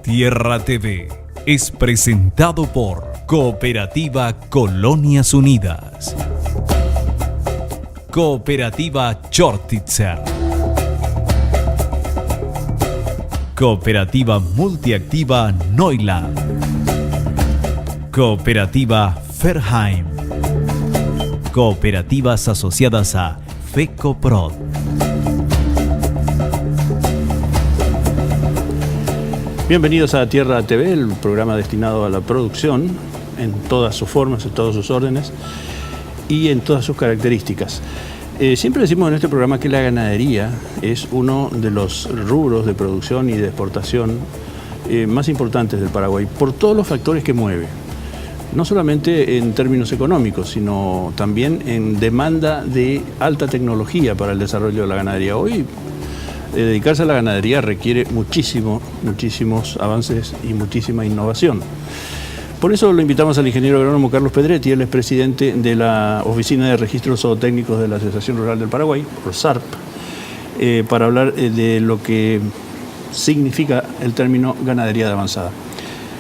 Tierra TV es presentado por Cooperativa Colonias Unidas, Cooperativa Chortitzer, Cooperativa Multiactiva Neuland, Cooperativa Ferheim, Cooperativas asociadas a FECOPROD. Bienvenidos a Tierra TV, el programa destinado a la producción en todas sus formas, en todos sus órdenes y en todas sus características. Siempre decimos en este programa que la ganadería es uno de los rubros de producción y de exportación más importantes del Paraguay por todos los factores que mueve. No solamente en términos económicos, sino también en demanda de alta tecnología para el desarrollo de la ganadería. Hoy, dedicarse a la ganadería requiere muchísimos avances y muchísima innovación. Por eso lo invitamos al ingeniero agrónomo Carlos Pedretti. Él es presidente de la Oficina de Registros Zootécnicos de la Asociación Rural del Paraguay, por SARP, para hablar de lo que significa el término ganadería de avanzada.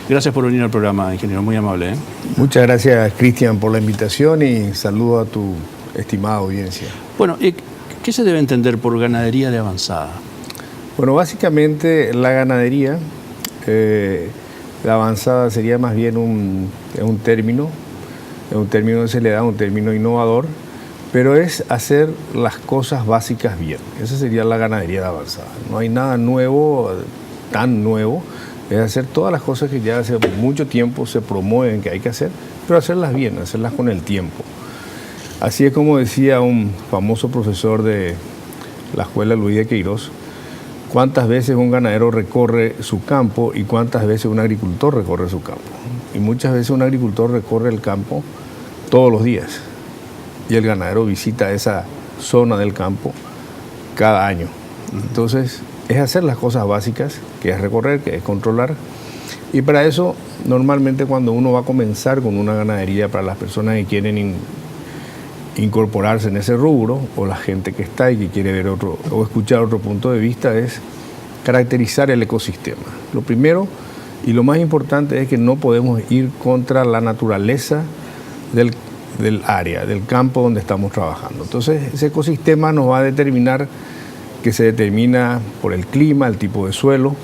Gracias por venir al programa, ingeniero, muy amable. Muchas gracias, Cristian, por la invitación y saludo a tu estimada audiencia. Bueno, ¿qué se debe entender por ganadería de avanzada? Bueno, básicamente la ganadería de avanzada sería más bien un término que se le da, un término innovador, pero es hacer las cosas básicas bien. Esa sería la ganadería de avanzada. No hay nada nuevo, tan nuevo, es hacer todas las cosas que ya hace mucho tiempo se promueven que hay que hacer, pero hacerlas bien, hacerlas con el tiempo. Así es como decía un famoso profesor de la escuela Luis de Queiroz, cuántas veces un ganadero recorre su campo y cuántas veces un agricultor recorre su campo. Y muchas veces un agricultor recorre el campo todos los días y el ganadero visita esa zona del campo cada año. Entonces es hacer las cosas básicas, que es recorrer, que es controlar. Y para eso, normalmente cuando uno va a comenzar con una ganadería, para las personas que quieren incorporarse en ese rubro, o la gente que está y que quiere ver otro o escuchar otro punto de vista, es caracterizar el ecosistema. Lo primero y lo más importante es que no podemos ir contra la naturaleza del área, del campo donde estamos trabajando. Entonces, ese ecosistema nos va a determinar, que se determina por el clima, el tipo de suelo,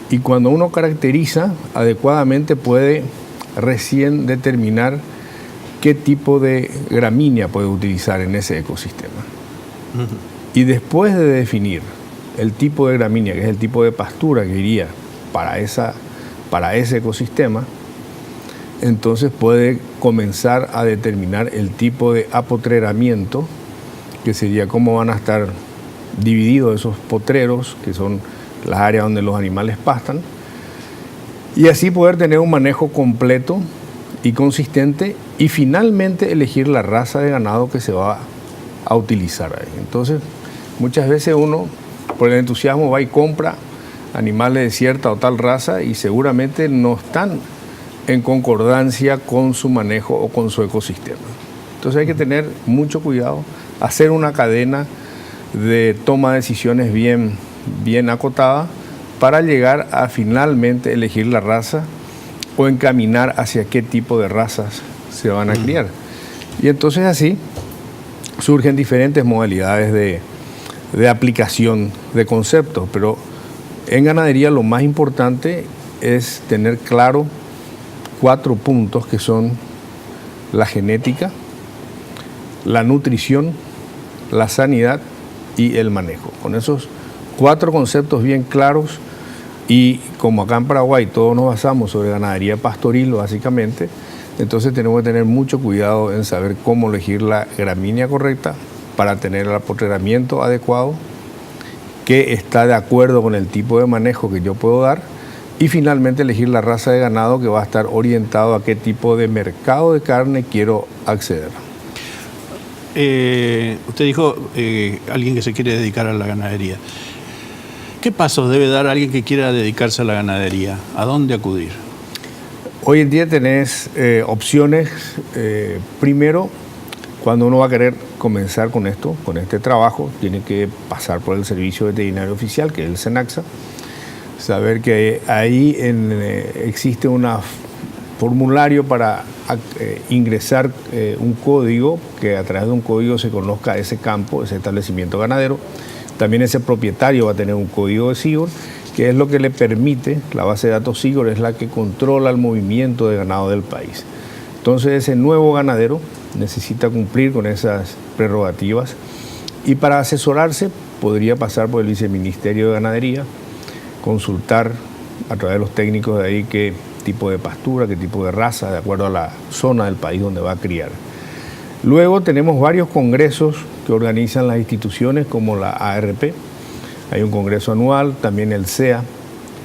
y cuando uno caracteriza adecuadamente puede recién determinar qué tipo de gramínea puede utilizar en ese ecosistema. Y después de definir el tipo de gramínea, que es el tipo de pastura que iría para ese ecosistema, entonces puede comenzar a determinar el tipo de apotreramiento, que sería cómo van a estar divididos esos potreros, que son las áreas donde los animales pastan, y así poder tener un manejo completo y consistente, y finalmente elegir la raza de ganado que se va a utilizar ahí. Entonces, muchas veces uno, por el entusiasmo, va y compra animales de cierta o tal raza y seguramente no están en concordancia con su manejo o con su ecosistema. Entonces hay que tener mucho cuidado, hacer una cadena de toma de decisiones bien acotada para llegar a finalmente elegir la raza o encaminar hacia qué tipo de razas se van a criar. Y entonces así surgen diferentes modalidades de aplicación de conceptos, pero en ganadería lo más importante es tener claro 4 puntos, que son la genética, la nutrición, la sanidad y el manejo. Con esos 4 conceptos bien claros, y como acá en Paraguay todos nos basamos sobre ganadería pastoril básicamente, entonces tenemos que tener mucho cuidado en saber cómo elegir la gramínea correcta para tener el apotreramiento adecuado, que está de acuerdo con el tipo de manejo que yo puedo dar, y finalmente elegir la raza de ganado que va a estar orientado a qué tipo de mercado de carne quiero acceder. Usted dijo alguien que se quiere dedicar a la ganadería. ¿Qué pasos debe dar alguien que quiera dedicarse a la ganadería? ¿A dónde acudir? Hoy en día tenés opciones. Primero, cuando uno va a querer comenzar con este trabajo, tiene que pasar por el Servicio Veterinario Oficial, que es el SENAXA, saber que ahí existe un formulario para ingresar un código, que a través de un código se conozca ese campo, ese establecimiento ganadero. También ese propietario va a tener un código de SIGOR, que es lo que le permite, la base de datos SIGOR es la que controla el movimiento de ganado del país. Entonces ese nuevo ganadero necesita cumplir con esas prerrogativas y para asesorarse podría pasar por el Viceministerio de Ganadería, consultar a través de los técnicos de ahí qué tipo de pastura, qué tipo de raza, de acuerdo a la zona del país donde va a criar. Luego tenemos varios congresos que organizan las instituciones como la ARP. Hay un congreso anual, también el CEA,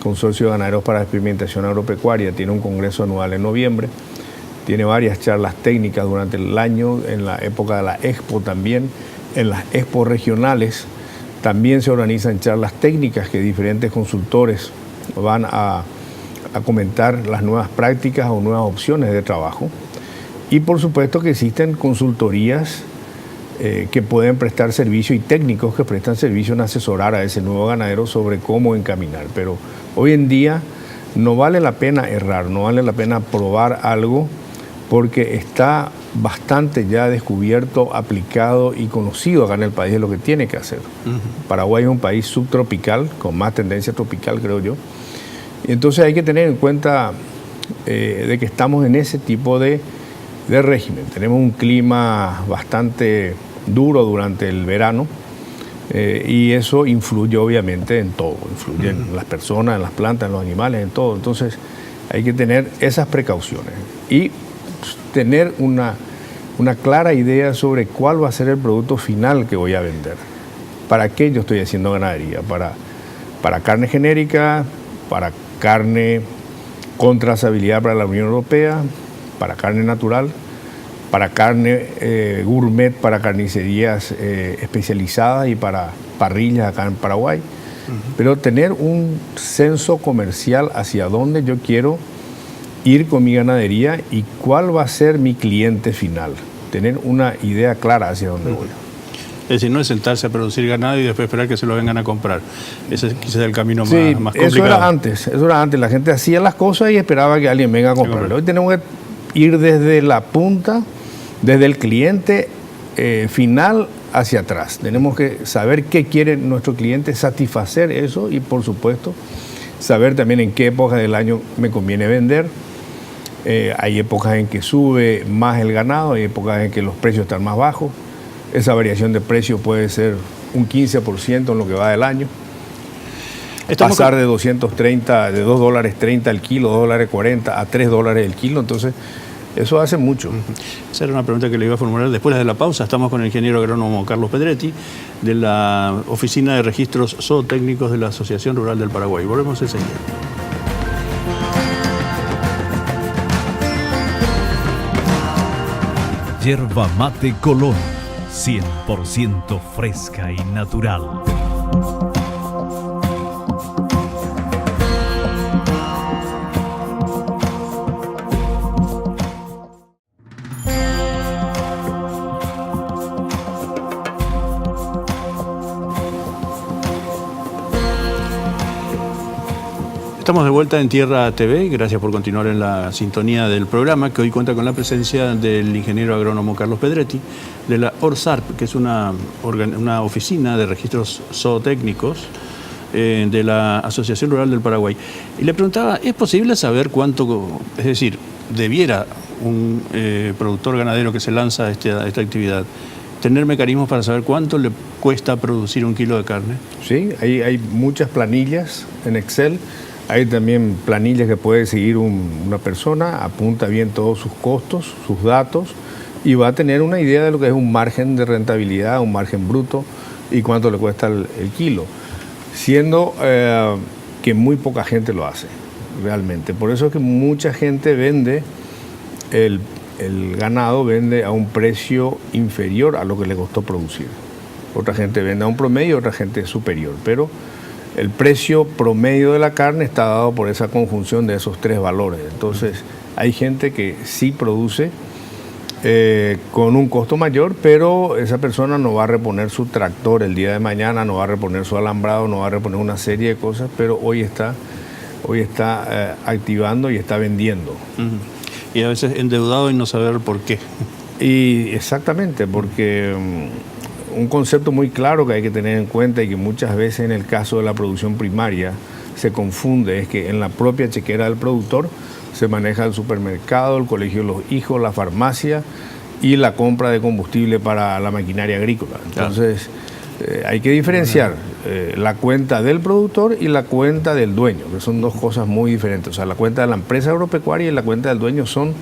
Consorcio de Ganaderos para la Experimentación Agropecuaria, tiene un congreso anual en noviembre. Tiene varias charlas técnicas durante el año, en la época de la Expo también, en las Expos regionales. También se organizan charlas técnicas que diferentes consultores van a comentar las nuevas prácticas o nuevas opciones de trabajo. Y por supuesto que existen consultorías que pueden prestar servicio y técnicos que prestan servicio en asesorar a ese nuevo ganadero sobre cómo encaminar. Pero hoy en día no vale la pena errar, no vale la pena probar algo porque está bastante ya descubierto, aplicado y conocido acá en el país de lo que tiene que hacer. Paraguay es un país subtropical, con más tendencia tropical, creo yo. Y entonces hay que tener en cuenta de que estamos en ese tipo de régimen. Tenemos un clima bastante duro durante el verano y eso influye obviamente en todo, influye en las personas, en las plantas, en los animales, en todo. Entonces hay que tener esas precauciones y tener una clara idea sobre cuál va a ser el producto final que voy a vender. ¿Para qué yo estoy haciendo ganadería? Para carne genérica, para carne con trazabilidad para la Unión Europea, para carne natural, para carne gourmet, para carnicerías especializadas y para parrillas acá en Paraguay. Pero tener un censo comercial hacia dónde yo quiero ir con mi ganadería y cuál va a ser mi cliente final. Tener una idea clara hacia dónde voy. Es decir, no es sentarse a producir ganado y después esperar que se lo vengan a comprar. Ese es quizás el camino más complicado. Eso era antes. La gente hacía las cosas y esperaba que alguien venga a comprarlo. Hoy tenemos que ir desde la punta, desde el cliente final hacia atrás. Tenemos que saber qué quiere nuestro cliente, satisfacer eso y, por supuesto, saber también en qué época del año me conviene vender. Hay épocas en que sube más el ganado, hay épocas en que los precios están más bajos. Esa variación de precio puede ser un 15% en lo que va del año. Pasar de $2.30 el kilo, $2.40 a $3 el kilo, entonces eso hace mucho. Esa era una pregunta que le iba a formular después de la pausa. Estamos con el ingeniero agrónomo Carlos Pedretti, de la Oficina de Registros Zootécnicos de la Asociación Rural del Paraguay. Volvemos enseguida. Yerba Mate Colón, 100% fresca y natural. Estamos de vuelta en Tierra TV, gracias por continuar en la sintonía del programa, que hoy cuenta con la presencia del ingeniero agrónomo Carlos Pedretti, de la ORSARP, que es una oficina de registros zootécnicos de la Asociación Rural del Paraguay. Y le preguntaba, ¿es posible saber cuánto, es decir, debiera un productor ganadero que se lanza a esta actividad tener mecanismos para saber cuánto le cuesta producir un kilo de carne? Sí, hay muchas planillas en Excel. Hay también planillas que puede seguir una persona, apunta bien todos sus costos, sus datos y va a tener una idea de lo que es un margen de rentabilidad, un margen bruto y cuánto le cuesta el kilo, siendo que muy poca gente lo hace realmente. Por eso es que mucha gente vende el ganado, vende a un precio inferior a lo que le costó producir. Otra gente vende a un promedio, otra gente superior, pero el precio promedio de la carne está dado por esa conjunción de esos tres valores. Entonces, hay gente que sí produce con un costo mayor, pero esa persona no va a reponer su tractor el día de mañana, no va a reponer su alambrado, no va a reponer una serie de cosas, pero hoy está activando y está vendiendo. Y a veces endeudado y no saber por qué. Y exactamente, porque un concepto muy claro que hay que tener en cuenta y que muchas veces en el caso de la producción primaria se confunde, es que en la propia chequera del productor se maneja el supermercado, el colegio de los hijos, la farmacia y la compra de combustible para la maquinaria agrícola. Entonces, hay que diferenciar la cuenta del productor y la cuenta del dueño, que son dos cosas muy diferentes. O sea, la cuenta de la empresa agropecuaria y la cuenta del dueño son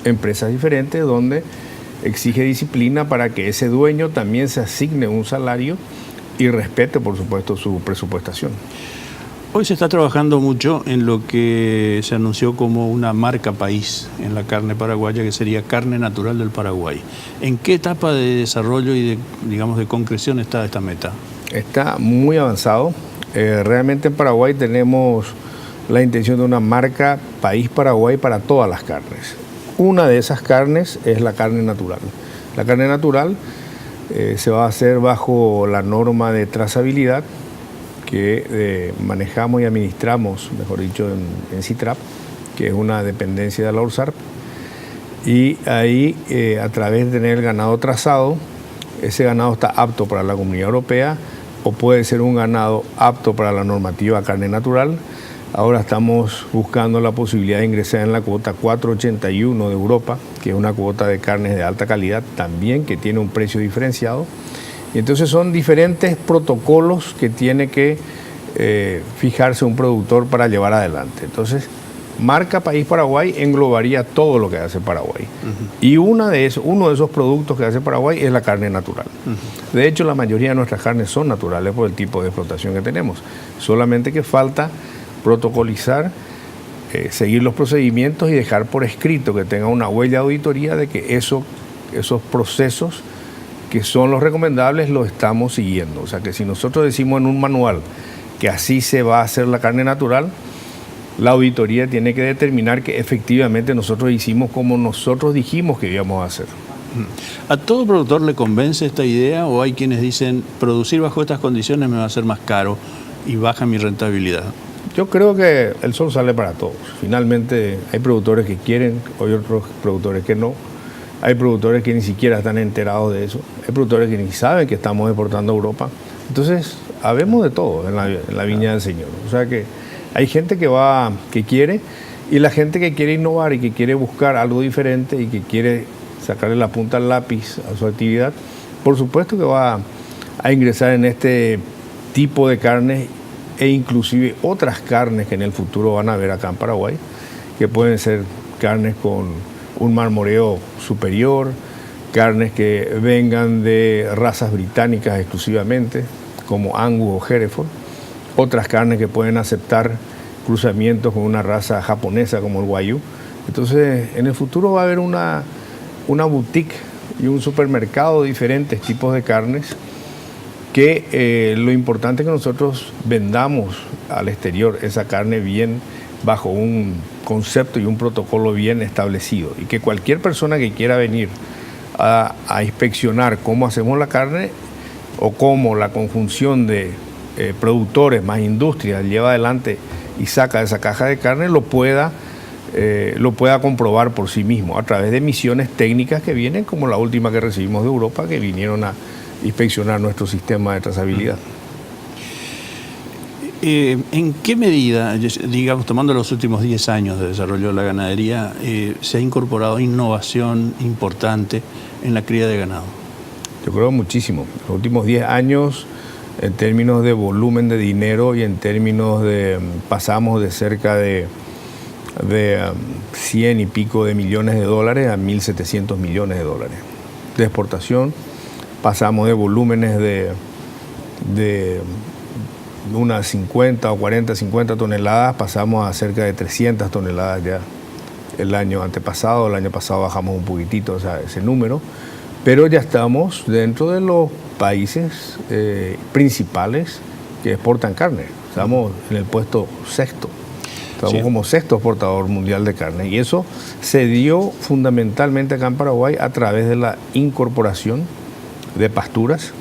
empresas diferentes donde exige disciplina para que ese dueño también se asigne un salario y respete, por supuesto, su presupuestación. Hoy se está trabajando mucho en lo que se anunció como una marca país en la carne paraguaya, que sería Carne Natural del Paraguay. ¿En qué etapa de desarrollo y de concreción está esta meta? Está muy avanzado. Realmente en Paraguay tenemos la intención de una marca país Paraguay para todas las carnes. Una de esas carnes es la carne natural. La carne natural se va a hacer bajo la norma de trazabilidad que manejamos y administramos, mejor dicho, en CITRAP, que es una dependencia de la ORSARP. Y ahí, a través de tener el ganado trazado, ese ganado está apto para la Comunidad Europea o puede ser un ganado apto para la normativa carne natural. Ahora estamos buscando la posibilidad de ingresar en la cuota 481 de Europa, que es una cuota de carnes de alta calidad también, que tiene un precio diferenciado. Y entonces son diferentes protocolos que tiene que fijarse un productor para llevar adelante. Entonces, marca País Paraguay englobaría todo lo que hace Paraguay. Y uno de esos productos que hace Paraguay es la carne natural. De hecho, la mayoría de nuestras carnes son naturales por el tipo de explotación que tenemos. Solamente que falta protocolizar, seguir los procedimientos y dejar por escrito que tenga una huella de auditoría de que esos procesos que son los recomendables los estamos siguiendo. O sea que si nosotros decimos en un manual que así se va a hacer la carne natural, la auditoría tiene que determinar que efectivamente nosotros hicimos como nosotros dijimos que íbamos a hacer. ¿A todo productor le convence esta idea o hay quienes dicen producir bajo estas condiciones me va a ser más caro y baja mi rentabilidad? Yo creo que el sol sale para todos. Finalmente hay productores que quieren, hay otros productores que no. Hay productores que ni siquiera están enterados de eso. Hay productores que ni saben que estamos exportando a Europa. Entonces, habemos de todo en la viña del Señor. O sea que hay gente que quiere, y la gente que quiere innovar y que quiere buscar algo diferente y que quiere sacarle la punta al lápiz a su actividad, por supuesto que va a ingresar en este tipo de carnes e inclusive otras carnes que en el futuro van a ver acá en Paraguay, que pueden ser carnes con un marmoreo superior, carnes que vengan de razas británicas exclusivamente, como Angus o Hereford, otras carnes que pueden aceptar cruzamientos con una raza japonesa como el Wagyu. Entonces, en el futuro va a haber una boutique y un supermercado de diferentes tipos de carnes que lo importante es que nosotros vendamos al exterior esa carne bien bajo un concepto y un protocolo bien establecido, y que cualquier persona que quiera venir a inspeccionar cómo hacemos la carne o cómo la conjunción de productores más industrias lleva adelante y saca esa caja de carne, lo pueda comprobar por sí mismo a través de misiones técnicas que vienen, como la última que recibimos de Europa, que vinieron a inspeccionar nuestro sistema de trazabilidad. ¿En qué medida, digamos, tomando los últimos 10 años de desarrollo de la ganadería, se ha incorporado innovación importante en la cría de ganado? Yo creo muchísimo. Los últimos 10 años, en términos de volumen de dinero y en términos de, pasamos de cerca de 100 y pico de millones de dólares a 1.700 millones de dólares de exportación. Pasamos de volúmenes de unas 50 o 40, 50 toneladas, pasamos a cerca de 300 toneladas ya el año antepasado. El año pasado bajamos un poquitito, o sea, ese número, pero ya estamos dentro de los países principales que exportan carne. Estamos en el puesto 6º. Estamos como sexto exportador mundial de carne. Y eso se dio fundamentalmente acá en Paraguay a través de la incorporación de pasturas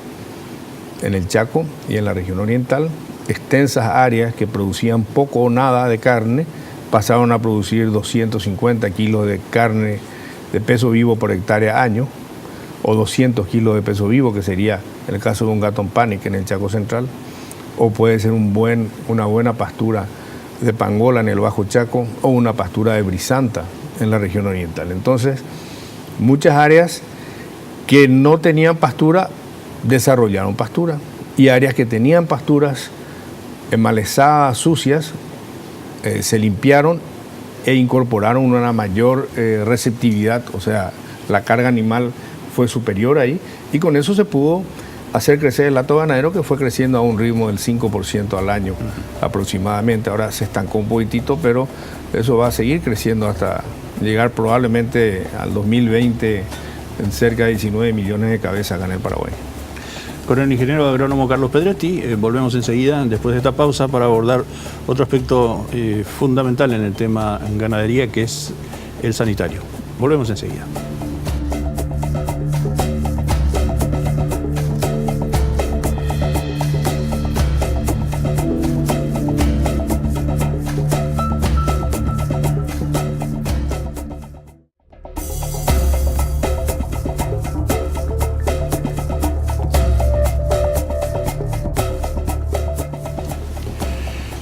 en el Chaco y en la región oriental. Extensas áreas que producían poco o nada de carne pasaron a producir 250 kilos de carne de peso vivo por hectárea año, o 200 kilos de peso vivo, que sería el caso de un Gatón Panic en el Chaco Central, o puede ser una buena pastura de pangola en el Bajo Chaco, o una pastura de brisanta en la región oriental. Entonces, muchas áreas que no tenían pastura desarrollaron pastura, y áreas que tenían pasturas enmalezadas, sucias, se limpiaron e incorporaron una mayor receptividad, o sea, la carga animal fue superior ahí, y con eso se pudo hacer crecer el hato ganadero, que fue creciendo a un ritmo del 5% al año aproximadamente. Ahora se estancó un poquitito, pero eso va a seguir creciendo hasta llegar probablemente al 2020 en cerca de 19 millones de cabezas acá en el Paraguay. Con el ingeniero agrónomo Carlos Pedretti, volvemos enseguida, después de esta pausa, para abordar otro aspecto fundamental en el tema ganadería, que es el sanitario. Volvemos enseguida.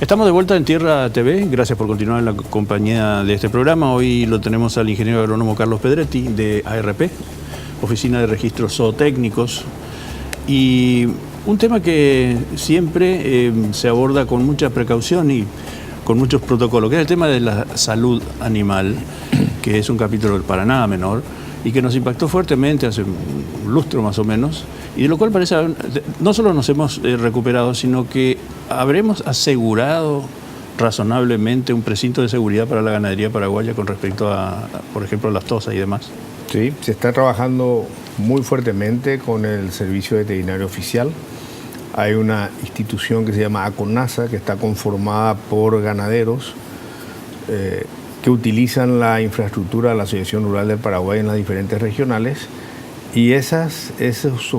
Estamos de vuelta en Tierra TV, gracias por continuar en la compañía de este programa. Hoy lo tenemos al ingeniero agrónomo Carlos Pedretti de ARP, Oficina de Registros Zootécnicos, y un tema que siempre se aborda con mucha precaución y con muchos protocolos, que es el tema de la salud animal, que es un capítulo para nada menor y que nos impactó fuertemente hace un lustro más o menos, y de lo cual parece no solo nos hemos recuperado, sino que habremos asegurado razonablemente un precinto de seguridad para la ganadería paraguaya con respecto a, por ejemplo, las tosas y demás. Sí, se está trabajando muy fuertemente con el Servicio Veterinario Oficial. Hay una institución que se llama ACONASA, que está conformada por ganaderos que utilizan la infraestructura de la Asociación Rural del Paraguay en las diferentes regionales, y esos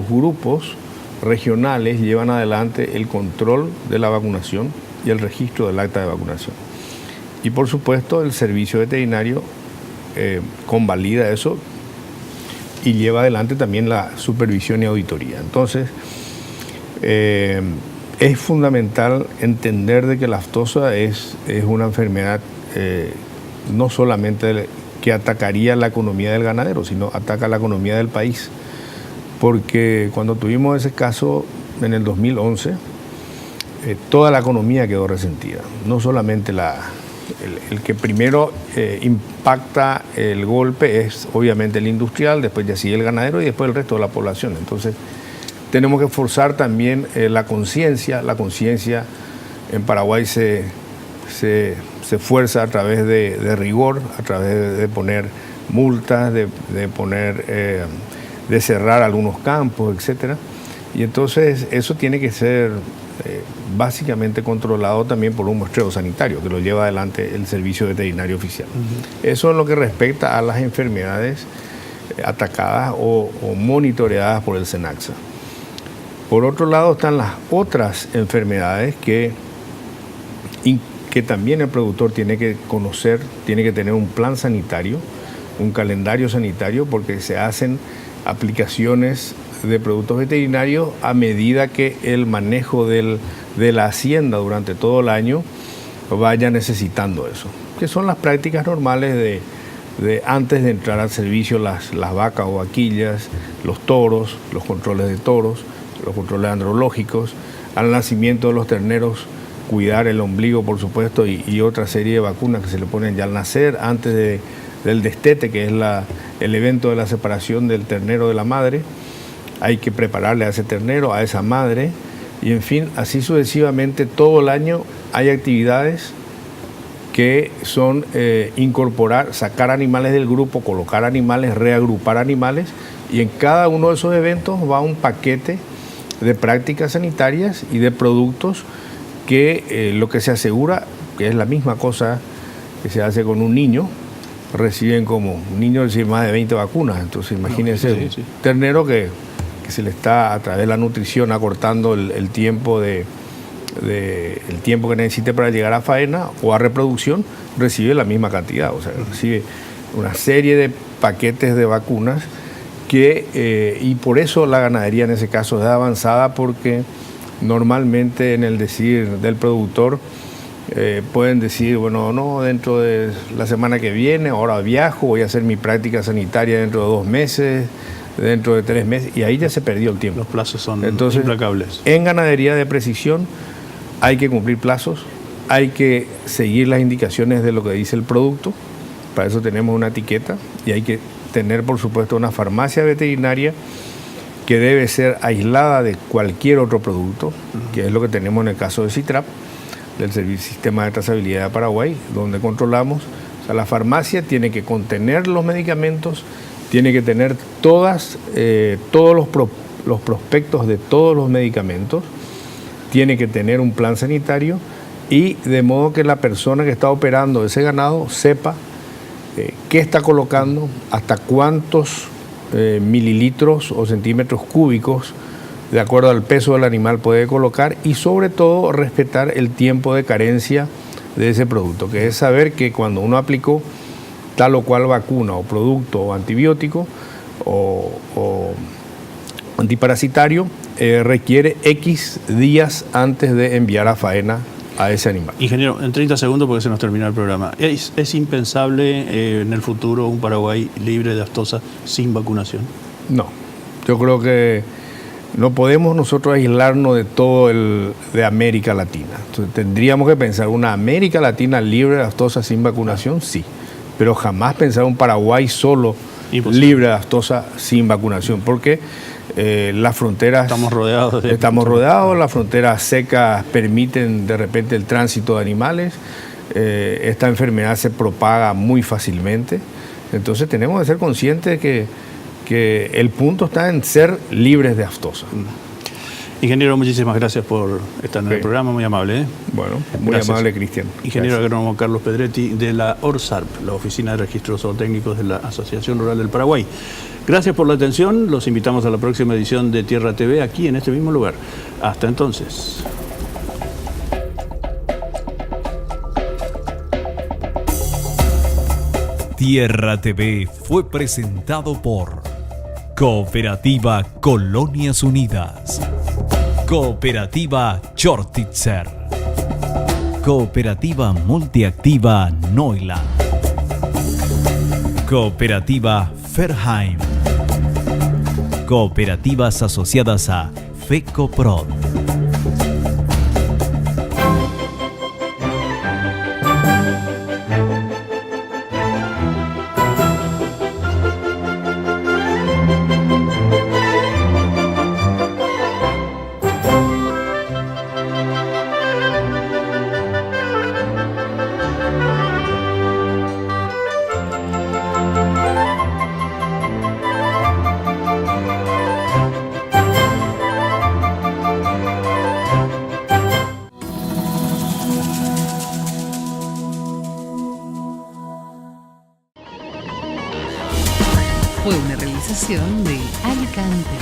grupos regionales llevan adelante el control de la vacunación y el registro del acta de vacunación. Y por supuesto el servicio veterinario convalida eso y lleva adelante también la supervisión y auditoría. Entonces, es fundamental entender de que la aftosa es una enfermedad no solamente que atacaría la economía del ganadero, sino ataca la economía del país. Porque cuando tuvimos ese caso en el 2011, toda la economía quedó resentida. No solamente el que primero impacta el golpe es obviamente el industrial, después ya sigue el ganadero y después el resto de la población. Entonces tenemos que forzar también la conciencia. La conciencia en Paraguay se fuerza a través de rigor, a través de poner multas, de cerrar algunos campos, etcétera. Y entonces eso tiene que ser básicamente controlado también por un muestreo sanitario que lo lleva adelante el Servicio Veterinario Oficial. Eso en lo que respecta a las enfermedades atacadas o monitoreadas por el SENACSA. Por otro lado están las otras enfermedades que también el productor tiene que conocer, tiene que tener un plan sanitario, un calendario sanitario, porque se hacen aplicaciones de productos veterinarios a medida que el manejo de la hacienda durante todo el año vaya necesitando eso, que son las prácticas normales de antes de entrar al servicio, las vacas o vaquillas, los toros, los controles de toros, los controles andrológicos, al nacimiento de los terneros, cuidar el ombligo, por supuesto, y otra serie de vacunas que se le ponen ya al nacer, antes del destete, que es el evento de la separación del ternero de la madre. Hay que prepararle a ese ternero, a esa madre, y en fin, así sucesivamente todo el año hay actividades que son incorporar, sacar animales del grupo, colocar animales, reagrupar animales, y en cada uno de esos eventos va un paquete de prácticas sanitarias y de productos que lo que se asegura que es la misma cosa que se hace con un niño, reciben como un niño recibe más de 20 vacunas. Entonces imagínense un ternero que se le está a través de la nutrición acortando el tiempo el tiempo que necesite para llegar a faena o a reproducción, recibe la misma cantidad, o sea, recibe una serie de paquetes de vacunas y por eso la ganadería en ese caso es avanzada, porque normalmente en el decir del productor pueden decir, bueno, no, dentro de la semana que viene, ahora viajo, voy a hacer mi práctica sanitaria dentro de 2 meses, dentro de 3 meses, y ahí ya se perdió el tiempo. Los plazos son entonces implacables. En ganadería de precisión hay que cumplir plazos, hay que seguir las indicaciones de lo que dice el producto, para eso tenemos una etiqueta, y hay que tener, por supuesto, una farmacia veterinaria que debe ser aislada de cualquier otro producto, que es lo que tenemos en el caso de CITRAP, del Sistema de Trazabilidad de Paraguay, donde controlamos. O sea, la farmacia tiene que contener los medicamentos, tiene que tener todos los prospectos de todos los medicamentos, tiene que tener un plan sanitario, y de modo que la persona que está operando ese ganado sepa qué está colocando, hasta cuántos mililitros o centímetros cúbicos de acuerdo al peso del animal puede colocar, y sobre todo respetar el tiempo de carencia de ese producto, que es saber que cuando uno aplicó tal o cual vacuna o producto o antibiótico o antiparasitario, requiere X días antes de enviar a faena a ese animal. Ingeniero, en 30 segundos porque se nos termina el programa. ¿Es impensable en el futuro un Paraguay libre de aftosa sin vacunación? No, yo creo que no podemos nosotros aislarnos de todo de América Latina. Entonces, tendríamos que pensar una América Latina libre de aftosa sin vacunación, sí, pero jamás pensar un Paraguay solo libre de aftosa sin vacunación, porque las fronteras... Estamos rodeados, las fronteras secas permiten de repente el tránsito de animales, esta enfermedad se propaga muy fácilmente, entonces tenemos que ser conscientes de que el punto está en ser libres de aftosa. Ingeniero, muchísimas gracias por estar en el programa, muy amable. Bueno, muy gracias. Amable, Cristian. Ingeniero agrónomo Carlos Pedretti, de la ORSARP, la Oficina de Registros Zootécnicos de la Asociación Rural del Paraguay. Gracias por la atención, los invitamos a la próxima edición de Tierra TV, aquí en este mismo lugar. Hasta entonces. Tierra TV fue presentado por Cooperativa Colonias Unidas, Cooperativa Chortitzer, Cooperativa Multiactiva Neuland, Cooperativa Ferheim, Cooperativas asociadas a FECOPROD. Fue una realización de Alicante.